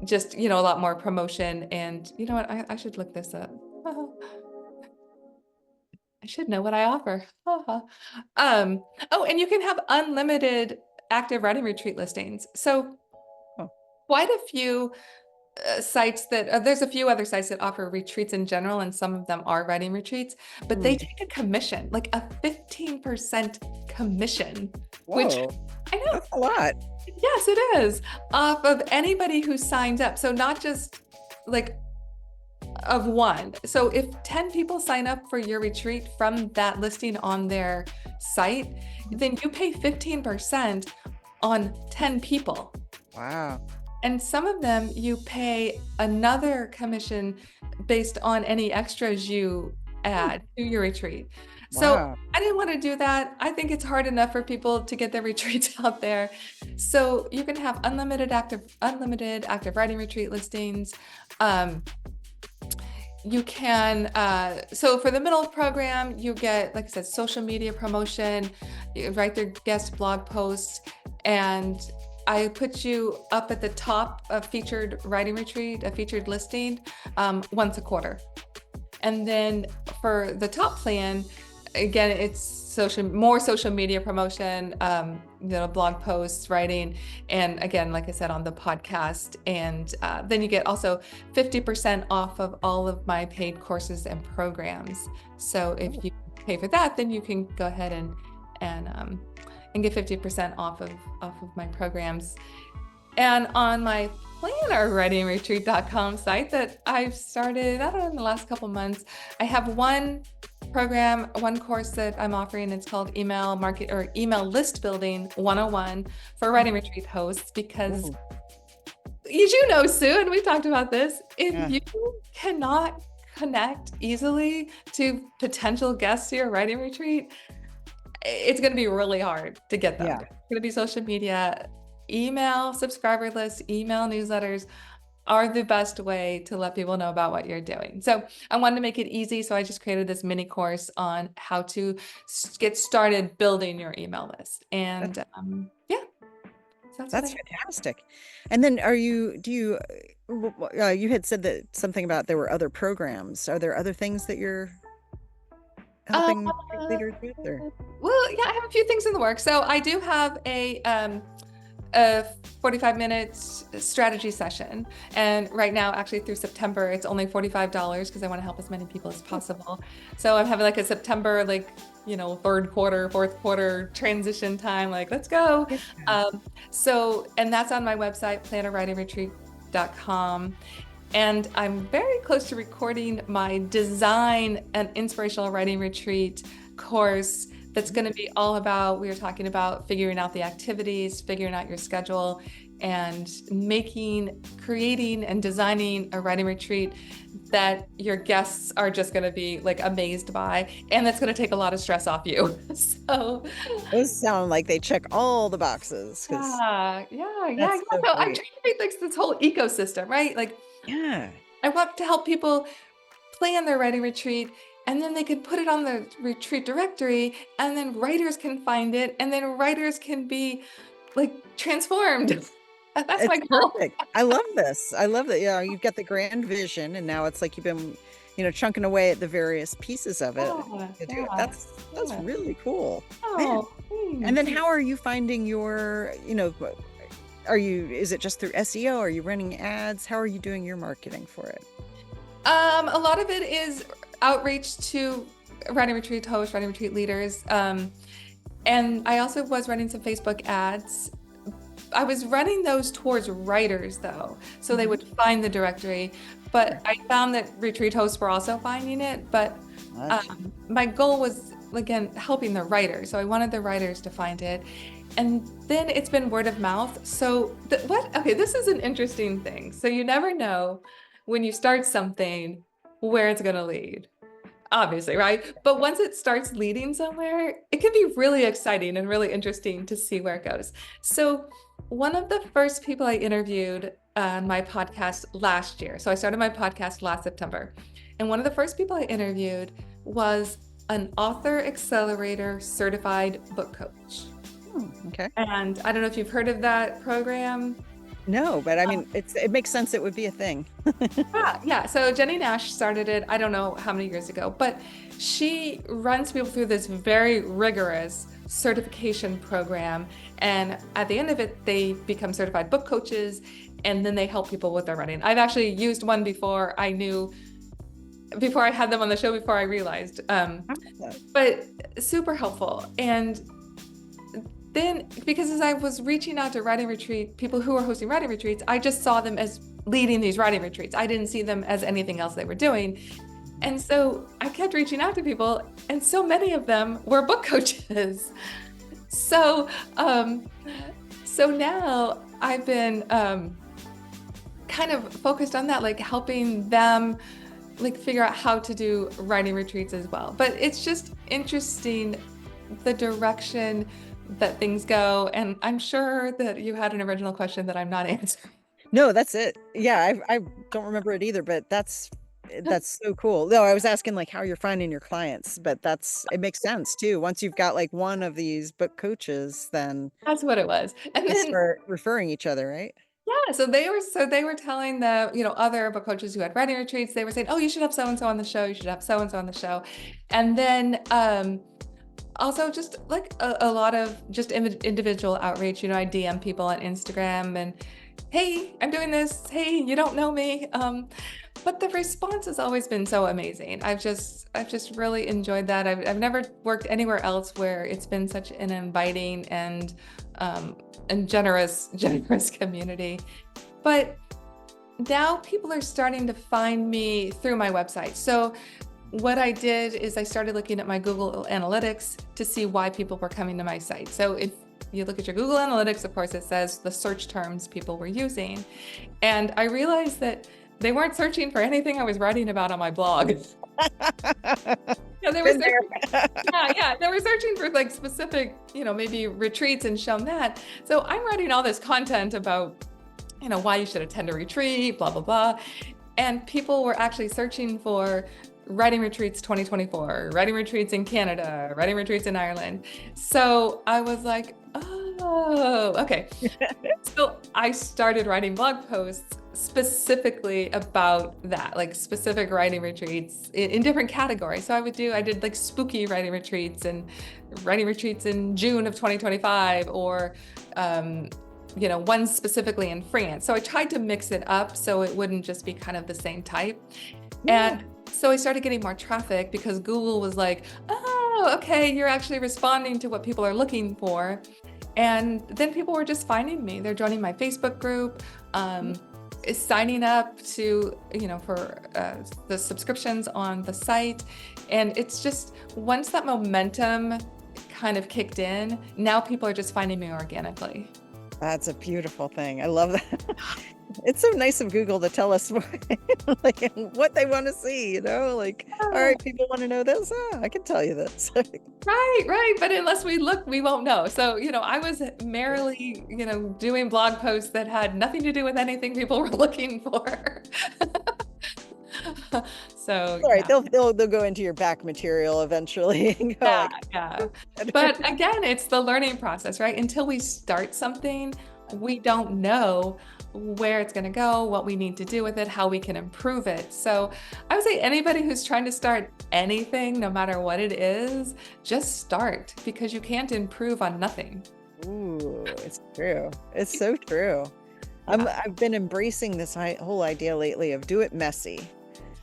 just a lot more promotion. And you know what? I should look this up. I should know what I offer. Oh, and you can have unlimited active writing retreat listings. So quite a few sites that there's a few other sites that offer retreats in general, and some of them are writing retreats, but they take a commission, like a 15% commission. Whoa, which I know that's a lot. Yes, it is, off of anybody who signs up. So not just like of one. So if 10 people sign up for your retreat from that listing on their site, then you pay 15% on 10 people. Wow. And some of them you pay another commission based on any extras you add to your retreat. So I didn't want to do that. I think it's hard enough for people to get their retreats out there. So you can have unlimited active writing retreat listings. You can, so for the middle program, you get, like I said, social media promotion, you write their guest blog posts, and I put you up at the top of featured writing retreat, a featured listing, once a quarter. And then for the top plan, again, it's more social media promotion, blog posts, writing, and again, like I said, on the podcast. And then you get also 50% off of all of my paid courses and programs. So if you pay for that, then you can go ahead and get 50% off of my programs. And on my plannerwritingretreat.com site that I've started, I don't know, in the last couple months, I have one course that I'm offering. It's called Email List Building 101 for writing retreat hosts, because as you know, Sue, and we talked about this, if you cannot connect easily to potential guests to your writing retreat, it's going to be really hard to get them. It's going to be social media, email subscriber lists, email newsletters are the best way to let people know about what you're doing. So I wanted to make it easy. So I just created this mini course on how to get started building your email list. And yeah, so that's what I That's have. fantastic. And then you had said that something about there were other programs. Are there other things that you're Uh, helping leaders with or? well, yeah, I have a few things in the works. So I do have a 45-minute strategy session. And right now, actually through September, it's only $45 because I want to help as many people as possible. So I'm having like a September, third quarter, fourth quarter transition time, like, let's go. And that's on my website, plannerwritingretreat.com. And I'm very close to recording my design and inspirational writing retreat course that's going to be all about, we were talking about figuring out the activities, figuring out your schedule, and creating and designing a writing retreat that your guests are just going to be like amazed by, and that's going to take a lot of stress off you. So Those sound like they check all the boxes because yeah. that's so So I'm trying great. to create like this whole ecosystem, right? Like Yeah. I want to help people plan their writing retreat, and then they can put it on the retreat directory, and then writers can find it, and then writers can be like transformed. That's my It's goal. perfect. I love this. I love that. Yeah, you've got the grand vision, and now it's like you've been, chunking away at the various pieces of it. That's Yeah. really cool. Man. Oh, And then thanks. how are you finding is it just through SEO? Are you running ads? How are you doing your marketing for it? A lot of it is outreach to writing retreat hosts, writing retreat leaders. And I also was running some Facebook ads. I was running those towards writers though, so they would find the directory. But I found that retreat hosts were also finding it. But my goal was, again, helping the writers. So I wanted the writers to find it. And then it's been word of mouth. So okay, this is an interesting thing. So you never know when you start something where it's going to lead, obviously, right? But once it starts leading somewhere, it can be really exciting and really interesting to see where it goes. So one of the first people I interviewed on my podcast last year, so I started my podcast last September, and one of the first people I interviewed was an author accelerator certified book coach. Okay. And I don't know if you've heard of that program. No, but I mean, it makes sense. It would be a thing. Yeah. So Jenny Nash started it, I don't know how many years ago, but she runs people through this very rigorous certification program. And at the end of it, they become certified book coaches, and then they help people with their writing. I've actually used one before I had them on the show, before I realized, but super helpful. And then, because as I was reaching out to people who were hosting writing retreats, I just saw them as leading these writing retreats. I didn't see them as anything else they were doing. And so I kept reaching out to people, and so many of them were book coaches. So now I've been kind of focused on that, like helping them figure out how to do writing retreats as well. But it's just interesting the direction that things go. And I'm sure that you had an original question that I'm not answering. No, that's it. Yeah, I don't remember it either, but that's so cool. No, I was asking like how you're finding your clients, but it makes sense too. Once you've got like one of these book coaches, then That's what it was. And you then start referring each other, right? yeah, so they were telling the, other book coaches who had writing retreats, they were saying, oh, you should have so and so on the show, you should have so and so on the show. And then also just like a lot of just individual outreach. I DM people on Instagram and, hey, I'm doing this. Hey, you don't know me. But the response has always been so amazing. I've just really enjoyed that. I've never worked anywhere else where it's been such an inviting and generous community. But now people are starting to find me through my website. So what I did is I started looking at my Google Analytics to see why people were coming to my site. So if you look at your Google Analytics, of course, it says the search terms people were using. And I realized that they weren't searching for anything I was writing about on my blog. They were searching, they were searching for like specific, maybe retreats and shown that. So I'm writing all this content about why you should attend a retreat, blah, blah, blah. And people were actually searching for writing retreats 2024, writing retreats in Canada, writing retreats in Ireland. So I was like, oh, okay. So I started writing blog posts specifically about that, like specific writing retreats in different categories. So I did like spooky writing retreats and writing retreats in June of 2025, or one specifically in France. So I tried to mix it up so it wouldn't just be kind of the same type. And so I started getting more traffic because Google was like, oh, okay, you're actually responding to what people are looking for. And then people were just finding me. They're joining my Facebook group, signing up to, for the subscriptions on the site. And it's just, once that momentum kind of kicked in, now people are just finding me organically. That's a beautiful thing. I love that. It's so nice of Google to tell us like what they want to see, like, all right, people want to know this. I can tell you this. Right. But unless we look, we won't know. So, I was merrily, doing blog posts that had nothing to do with anything people were looking for. So, all right, they'll go into your back material eventually. And go yeah. But again, it's the learning process, right? Until we start something, we don't know where it's going to go, what we need to do with it, how we can improve it. So I would say anybody who's trying to start anything, no matter what it is, just start, because you can't improve on nothing. Ooh, it's true. It's so true. Yeah. I've been embracing this whole idea lately of do it messy.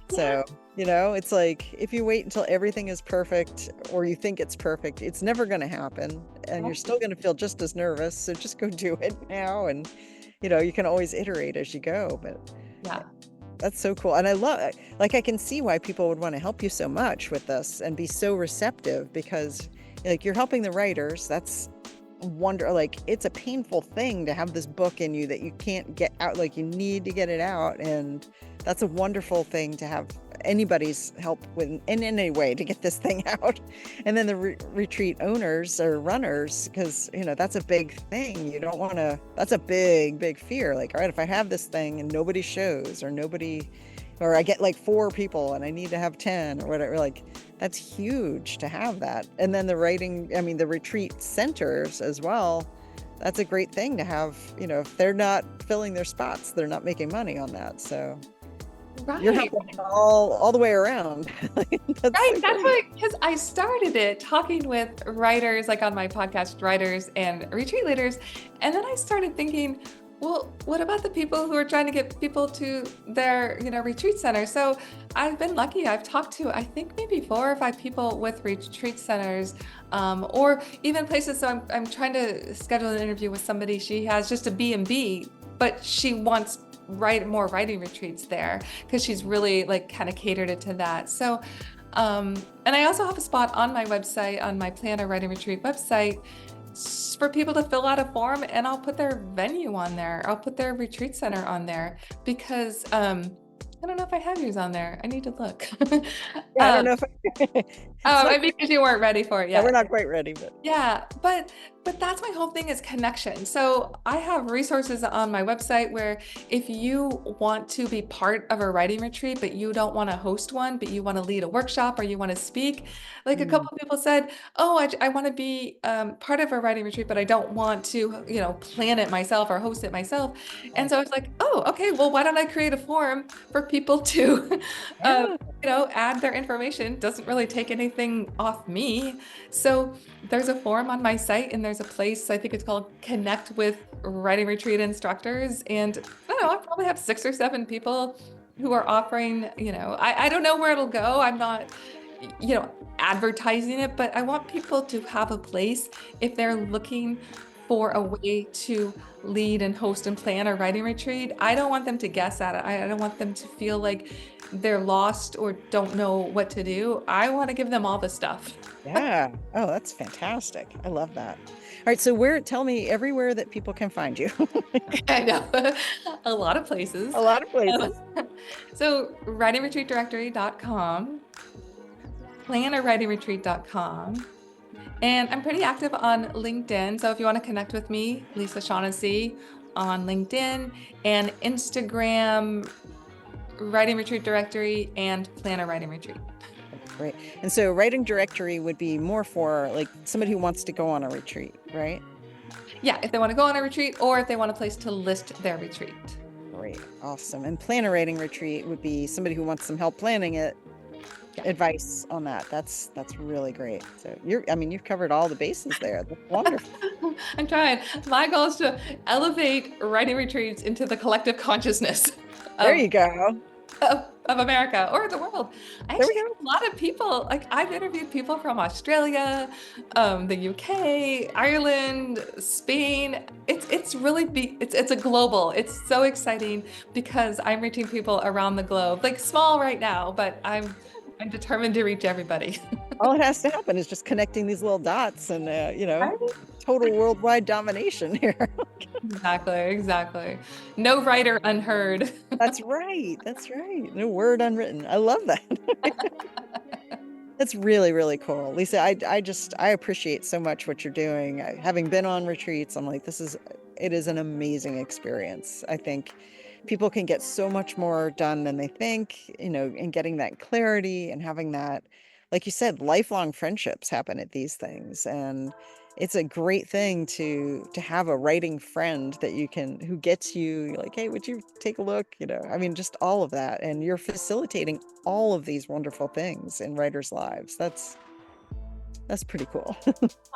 So, it's like, if you wait until everything is perfect, or you think it's perfect, it's never going to happen. And you're still going to feel just as nervous. So just go do it now. And, you can always iterate as you go. But that's so cool. And I love, like, I can see why people would want to help you so much with this and be so receptive, because like, you're helping the writers. That's like, it's a painful thing to have this book in you that you can't get out. Like, you need to get it out. And that's a wonderful thing to have anybody's help with in any way to get this thing out. And then the retreat owners or runners, because that's a big thing. You don't want to, that's a big fear. Like, all right, if I have this thing and nobody shows, or I get like 4 people and I need to have 10 or whatever, like, that's huge to have that. And then the retreat centers as well, that's a great thing to have. If they're not filling their spots, they're not making money on that. So you're helping all the way around. That's why, because I started it talking with writers, like on my podcast, writers and retreat leaders. And then I started thinking, well, what about the people who are trying to get people to their, retreat center? So I've been lucky. I've talked to, I think, maybe 4 or 5 people with retreat centers, or even places. So I'm trying to schedule an interview with somebody. She has just a B&B, but she wants more writing retreats there, because she's really like kind of catered it to that. So, and I also have a spot on my website, on my Planner Writing Retreat website, for people to fill out a form, and I'll put their venue on there. I'll put their retreat center on there, because I don't know if I have yours on there. I need to look. I don't know if because you weren't ready for it yet. Yeah, we're not quite ready, but but that's my whole thing, is connection. So I have resources on my website where if you want to be part of a writing retreat, but you don't want to host one, but you want to lead a workshop or you want to speak, like a couple of people said, oh, I want to be part of a writing retreat, but I don't want to, plan it myself or host it myself. And so I was like, oh, okay, well, why don't I create a form for people to, add their information? Doesn't really take anything off me. So there's a forum on my site, and there's a place, I think it's called Connect with Writing Retreat Instructors. And I don't know, I probably have 6 or 7 people who are offering, I don't know where it'll go. I'm not, advertising it, but I want people to have a place if they're looking for a way to lead and host and plan a writing retreat. I don't want them to guess at it. I don't want them to feel like they're lost or don't know what to do. I want to give them all the stuff. Yeah. Oh, that's fantastic. I love that. All right. So tell me everywhere that people can find you. I know. A lot of places. A lot of places. So writingretreatdirectory.com, plannerwritingretreat.com. And I'm pretty active on LinkedIn. So if you want to connect with me, Lisa Shaughnessy, on LinkedIn and Instagram, Writing Retreat Directory and Planner Writing Retreat. Great. And so writing directory would be more for like somebody who wants to go on a retreat, right? Yeah, if they want to go on a retreat or if they want a place to list their retreat. Great. Awesome. And planner writing retreat would be somebody who wants some help planning it, advice on that. That's really great. So you've covered all the bases there. That's wonderful. I'm trying. My goal is to elevate writing retreats into the collective consciousness. There you go. Of America or the world. I There we actually have a lot of people, like I've interviewed people from Australia, the UK, Ireland, Spain. It's really it's a global. It's so exciting because I'm reaching people around the globe, like small right now, but I'm determined to reach everybody. All it has to happen is just connecting these little dots and, total worldwide domination here. Exactly. No writer unheard. That's right. No word unwritten. I love that. That's really, really cool. Lisa, I appreciate so much what you're doing. Having been on retreats, I'm like, it is an amazing experience. I think people can get so much more done than they think, and getting that clarity and having that, like you said, lifelong friendships happen at these things. And it's a great thing to have a writing friend that who gets you, you're like, hey, would you take a look? Just all of that. And you're facilitating all of these wonderful things in writers' lives. That's pretty cool.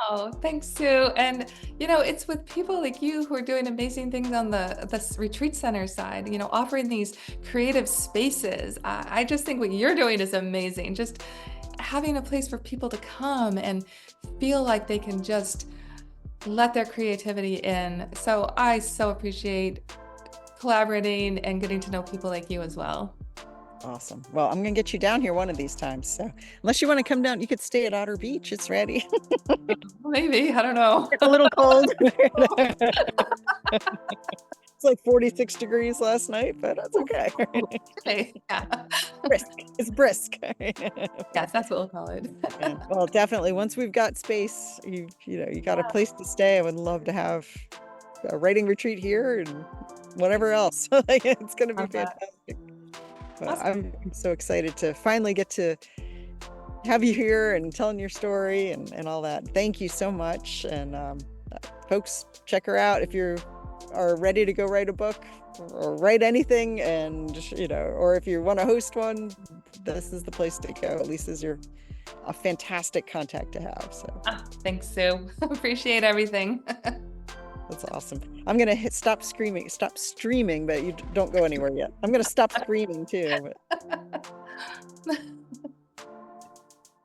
Oh, thanks, Sue. And, it's with people like you who are doing amazing things on the retreat center side, offering these creative spaces. I just think what you're doing is amazing. Just having a place for people to come and feel like they can just let their creativity in. So I so appreciate collaborating and getting to know people like you as well. Awesome. Well, I'm going to get you down here one of these times. So unless you want to come down, you could stay at Otter Beach. It's ready. Maybe. I don't know. It's a little cold. It's like 46 degrees last night, but that's okay. Okay. Yeah. Brisk. It's brisk. Yes, that's what we'll call it. Yeah. Well, definitely. Once we've got space, you got a place to stay. I would love to have a writing retreat here and whatever else. It's going to be fantastic. But Awesome. I'm so excited to finally get to have you here and telling your story and all that. Thank you so much. And folks, check her out if you are ready to go write a book or write anything, and or if you want to host one, this is the place to go. Lisa's a fantastic contact to have. So Thanks, Sue. Appreciate everything. that's awesome. I'm gonna stop streaming, but you don't go anywhere yet. I'm gonna stop screaming too. But...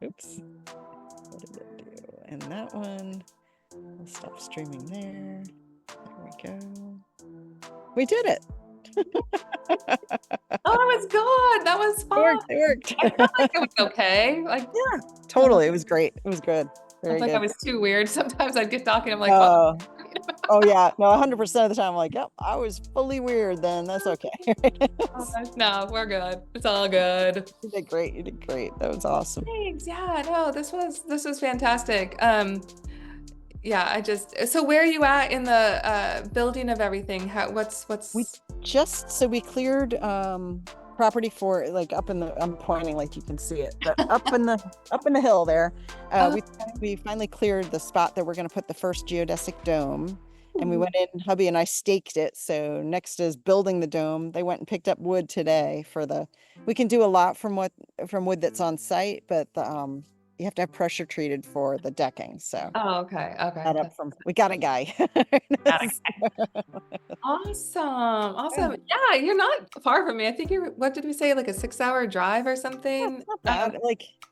Oops. What did it do? And that one. I'll stop streaming there. There we go. We did it. Oh, that was good. That was fun. It worked. I felt like it was okay. Like, yeah, totally. It was great. It was good. Very I good. I was too weird. Sometimes I'd get talking. I'm like, oh yeah. No, 100% of the time I'm like, yep, I was fully weird then. That's okay. No, we're good. It's all good. You did great. That was awesome. Thanks. Yeah, no, this was fantastic. Yeah, so where are you at in the building of everything? What's We cleared property for like I'm pointing like you can see it, but up in the hill there, we finally cleared the spot that we're going to put the first geodesic dome. And we went in, hubby and I staked it. So next is building the dome. They went and picked up wood today we can do a lot from wood that's on site, but you have to have pressure treated for the decking. So okay. We got a guy. Awesome. Yeah, you're not far from me. I think what did we say, like a 6-hour drive or something? Not bad.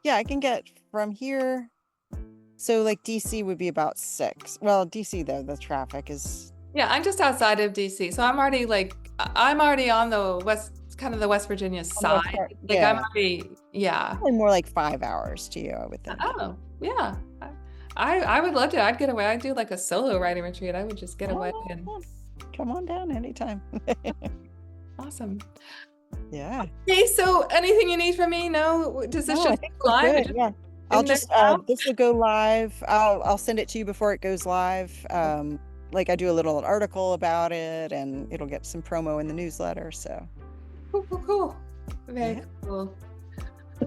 I can get from here. So like DC would be about 6. Well, DC though, the traffic is. Yeah, I'm just outside of DC. So I'm already on the West Virginia side. I'm already, probably more like 5 hours to you, I would think. Oh, yeah. I would love to. I'd get away. I'd do like a solo writing retreat. I would just get away and come on down anytime. Awesome. Yeah. Okay, so anything you need from me? No? Does this just go live? Yeah. I'll just this will go live. I'll send it to you before it goes live. like I do a little article about it, and it'll get some promo in the newsletter. So Cool, cool, cool. Very Yeah. cool.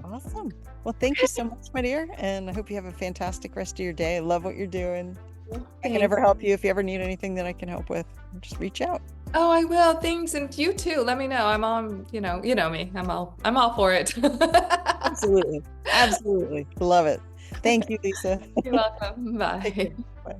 awesome. Well, thank you so much, my dear, and I hope you have a fantastic rest of your day. I love what you're doing. I can ever help you. If you ever need anything that I can help with, just reach out. Oh, I will. Thanks, and you too. Let me know. I'm on. You know me. I'm all for it. Absolutely. Absolutely. Love it. Thank you, Lisa. You're welcome. Take care. Bye. Bye.